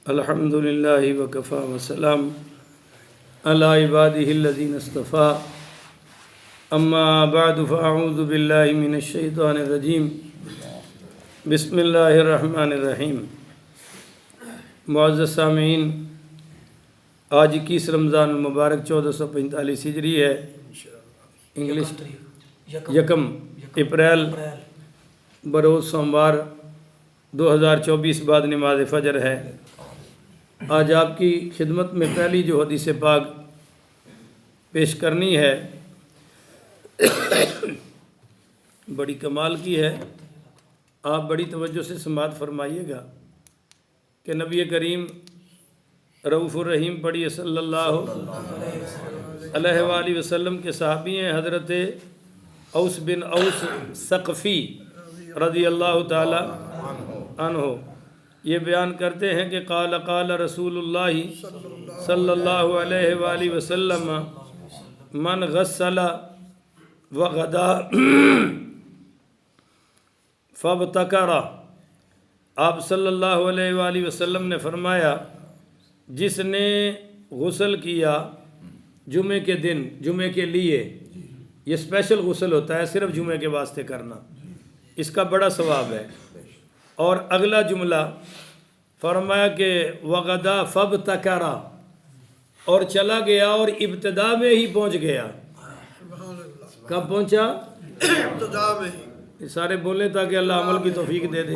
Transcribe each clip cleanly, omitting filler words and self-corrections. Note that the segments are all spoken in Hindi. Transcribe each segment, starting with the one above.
अल्हम्दुलिल्लाहि वकफ़ा वसलाम अला इबादिहिल्लज़ीना इस्तफ़ा अम्मा बअदु फ़अऊज़ु बिल्लाहि मिनश शैतानिर रजीम बिस्मिल्लाहिर रहमानिर रहीम। मुअज़्ज़ज़ सामीईन, आज 21 रमज़ान मुबारक 1445 हिजरी है। इंग्लिश यकम अप्रैल बरोज़ सोमवार 2024 बाद नमाज फ़जर है। आज आपकी खिदमत में पहली जो हदीस पाक पेश करनी है बड़ी कमाल की है। आप बड़ी तवज्जो से समाअत फरमाइएगा कि नबी करीम रऊफ़ुर रहीम पढ़िए सल्लल्लाहु अलैहि वसल्लम के सहाबी हैं हज़रत औस बिन औस सक़फ़ी रज़ी अल्लाह ताला अन्हो। ये बयान करते हैं कि क़ाल क़ाल रसूलुल्लाह सल्लल्लाहु अलैहि वसल्लम मन गस्सला व गदा फ़बतकरा। आप सल्लल्लाहु अलैहि वसल्लम ने फरमाया, जिसने गुस्ल किया जुमे के दिन, जुमे के लिए, ये स्पेशल गुस्ल होता है, सिर्फ जुमे के वास्ते करना, इसका बड़ा सवाब है। और अगला जुमला फरमाया कि वगदा फ़बतकरा, और चला गया और इब्तिदा में ही पहुंच गया। कब पहुंचा? इब्तिदा में ही। सारे बोले ताकि अल्लाह अमल की तौफीक दे दे।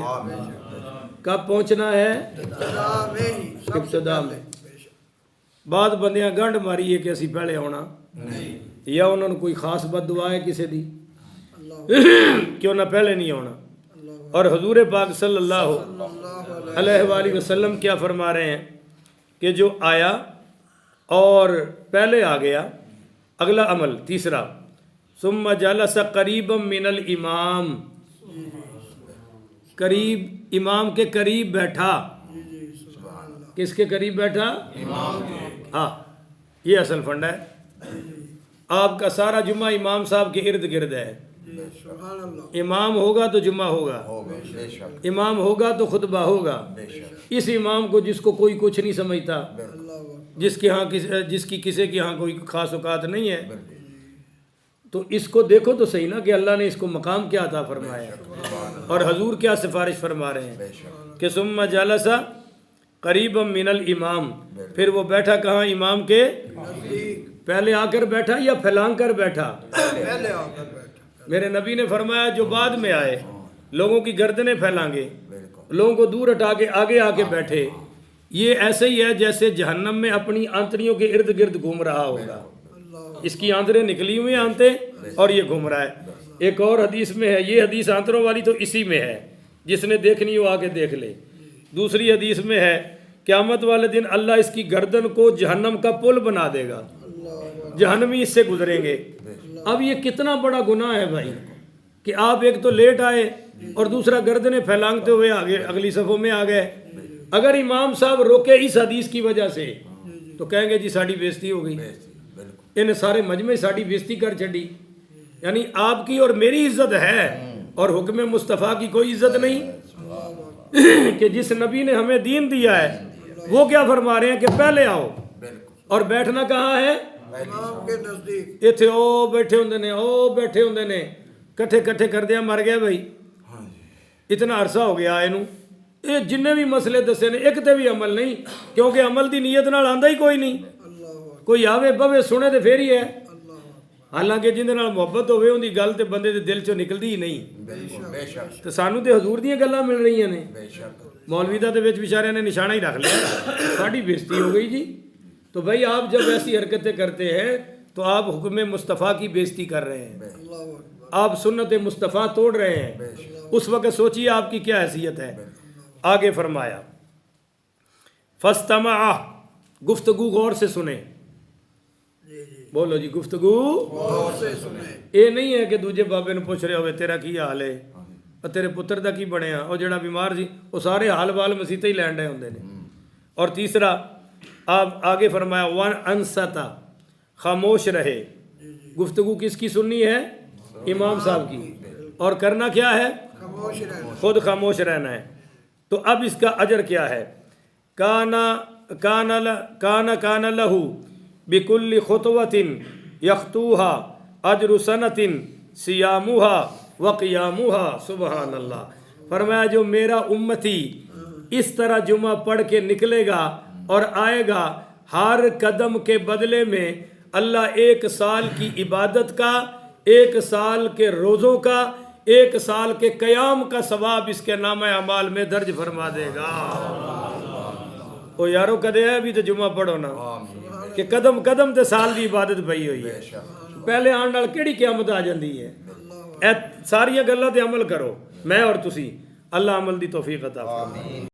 कब पहुंचना है? इब्तिदा में। बाद बंदियां गंढ मारी है कि असी पहले आना, या उन्होंने कोई खास बददुआ है किसी दी क्यों ना पहले नहीं आना। और हुजूर पाक सल्लल्लाहु अलैहि वसल्लम क्या फरमा रहे हैं कि जो आया और पहले आ गया, अगला अमल तीसरा, सुम्मा जलस करीबम मिनल इमाम, करीब, इमाम के करीब बैठा। किसके करीब बैठा? इमाम के। हाँ, ये असल फंड है। आपका सारा जुम्मा इमाम साहब के इर्द गिर्द है। इमाम होगा तो जुम्मा होगा, इमाम होगा तो खुतबा होगा। इस इमाम को जिसको कोई कुछ नहीं समझता, जिसकी किसी के यहाँ कोई खास औकात नहीं है, तो इसको देखो तो सही ना कि अल्लाह ने इसको मकाम क्या अता फरमाया और हजूर क्या सिफारिश फरमा रहे हैं कि सुम्मा जालसा करीबम मिनल इमाम। फिर वो बैठा कहाँ? इमाम के पहले आकर बैठा या फैलांग कर बैठा? पहले आकर बैठा। मेरे नबी ने फरमाया जो बाद में आए लोगों की गर्दनें फैलांगे, लोगों को दूर हटा के आगे आके बैठे, ये ऐसे ही है जैसे जहन्नम में अपनी आंतरियों के इर्द गिर्द घूम रहा होगा। इसकी आंतरें निकली हुई आंतें और ये घूम रहा है। एक और हदीस में है, ये हदीस आंतरों वाली तो इसी में है, जिसने देखनी हो आके देख ले। दूसरी हदीस में है, क़यामत वाले दिन अल्लाह इसकी गर्दन को जहन्नम का पुल बना देगा, जहन्नमी इससे गुजरेंगे। अब ये कितना बड़ा गुनाह है भाई कि आप एक तो लेट आए और दूसरा गर्दनें फैलांगते हुए आगे अगली सफ़ों में आ गए। अगर इमाम साहब रोके इस हदीस की वजह से तो कहेंगे जी साड़ी बेइज्जती हो गई, इन सारे मजमे साड़ी बेइज्जती कर छड़ी। यानी आपकी और मेरी इज्जत है और हुक्म मुस्तफ़ा की कोई इज्जत नहीं कि जिस नबी ने हमें दीन दिया है वो क्या फरमा रहे हैं कि पहले आओ। और बैठना कहाँ है? के नजदीक। इतने ओ बैठे होंगे ने, ओ बैठे होंगे ने, कट्ठे कट्ठे कर दिया, मर गया भाई। इतना अरसा हो गया इनू, ये जिन्ने भी मसले दसे ने एक ते भी अमल नहीं, क्योंकि अमल की नीयत नाल आंदा ही कोई नहीं। कोई आवे बवे सुने तो फिर ही है, हालांकि जिंदे नाल मुहब्बत होवे उनकी गल ते बंदे दे दिल चों निकलदी ही नहीं। तो सानू ते हजूर दीयां गल्लां मिल रही ने, मौलवी दा ते विच बेचारियां ने निशाना ही रख लिया, साड़ी बेइज्जती हो गई जी। तो भाई आप जब ऐसी हरकतें करते हैं तो आप हुक्म मुस्तफ़ा की बेइज्जती कर रहे हैं, आप सुन्नत मुस्तफ़ा तोड़ रहे हैं। उस वक़्त सोचिए आपकी क्या हैसियत है। आगे फरमाया, फस्तमा, गुफ्तगू गौर से सुने। बोलो जी, गुफ्तगू गौर से सुने। ये नहीं है कि दूजे बाबे ने पूछ रहे हो तेरा की हाल है, और तेरे पुत्र का की बनया, और जड़ा बीमार सी वो सारे हाल वाल मसीते ही लैन रहे होंगे ने। और तीसरा आप आगे फरमाया, वन अनसता, खामोश रहे। गुफ्तगू किसकी सुननी है? इमाम साहब की। और करना क्या है? खुद खामोश रहना है। तो अब इसका अजर क्या है? काना लहू बिकुल्ली खुतवतिन यख्तूहा अजरु सनतिन सियामुहा व क़ियामुहा। सुबहान अल्लाह। फरमाया जो मेरा उम्मती इस तरह जुमा पढ़ के निकलेगा और आएगा, हर कदम के बदले में अल्लाह 1 साल की इबादत का, 1 साल के रोज़ों का, 1 साल के क़याम का सवाब इसके नामा अमाल में दर्ज फरमा देगा। ओ यारो कदे है भी तो जुमा पढ़ो ना कि कदम कदम ते साल की इबादत पई हुई है। पहले आने नाल केड़ी क़यामत आ जाती है। ए सारियां गल्लां ते अमल करो, मैं और तुसी। अल्लाह अमल दी तौफीक अता फरमाए।